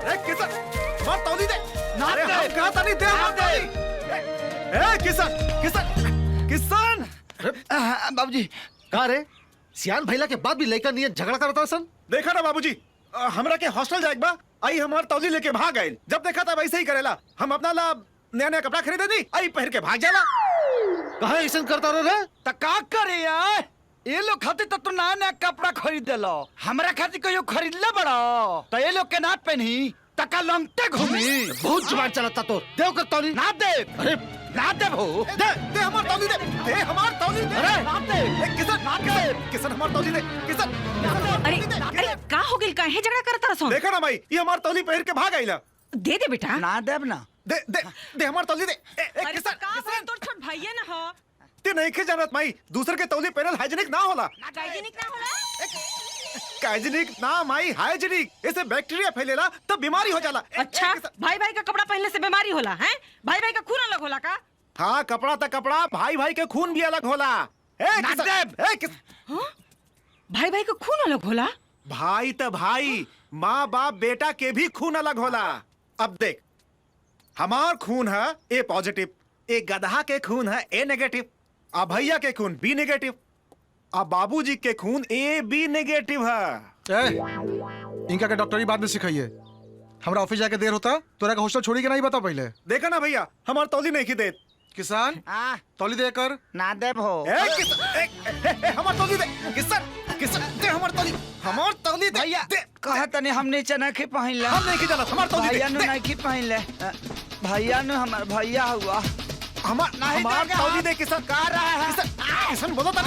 किसन हमार तौली दे। अरे हम कहा था नहीं दे हमार तौली। किसन किसन किसन। बाबूजी कहा रे सियान भैला के बाद भी लड़का नहीं झगड़ा करता सन। देखा ना बाबूजी हमरा के हॉस्टल जाए बा आई हमार तौली लेके भाग गए। जब देखा था वैसे ही करेला। हम अपना ला नया नया कपड़ा खरीदे दी आई पहन के भाग जाला। कहा ऐसा करता रे त का करे यार ये लोग खातिर तो नया नया कपड़ा खरीद लो हमरा खातिर कहियो खरीद ले बड़ा तो ये लोग के ना पहनी तका लंगटे घूमी। बहुत जुबान चलाता तो देव कर तौली ना दे। अरे ना दे भो दे दे हमार तौली दे। दे हमार तौली दे। अरे ना दे। किसन किसन हमार तौली दे। किसन अरे अरे का हो गेल काहे झगड़ा करत रसन। देखा ना भाई ये हमार तौली पहन के भाग आइला। दे दे बेटा। ना देब ना। दे दे दे हमार तौली दे। अरे किसन का भाई तोर छोट भैया ना हो। ते नहीं के जानत माई दूसरे के तौली पहनल हाइजीनिक ना होला। हाइजीनिक ना होला। हाइजीनिक ना माई हाइजीनिक इससे बैक्टीरिया फैलेला तब बीमारी हो जाला। अच्छा भाई भाई का कपड़ा पहनने से बीमारी होला हैं। भाई भाई का खून अलग होला का। हाँ कपड़ा तक कपड़ा भाई भाई के खून भी अलग होला। भाई भाई का खून अलग होला। भाई तो भाई माँ बाप बेटा के भी खून अलग होला। अब देख हमार खून है ए पॉजिटिव एक गधा के खून है ए नेगेटिव अब भैया के खून बी नेगेटिव अब बाबूजी के खून ए बी नेगेटिव है। इनका के डॉक्टरी बाद में सिखाइए। हमरा ऑफिस जाके देर होता तोरा का हॉस्टल छोड़ी के नहीं बता पहले। देखा ना भैया हमार तौली नहीं की देत। किसान तौली दे कर ना देब हो। हमार तौली दे। किसन किसन दे हमार तौली। हमार तौली दे। भैया कहा तने हम नीचे नहीं की पहन ले। हम नहीं की जाना हमार तौली भैया दे। नहीं की पहन ले। भैया ने हमार भैया हुआ हमार तौली दे। किसन कह रहा है किसन बोलो तो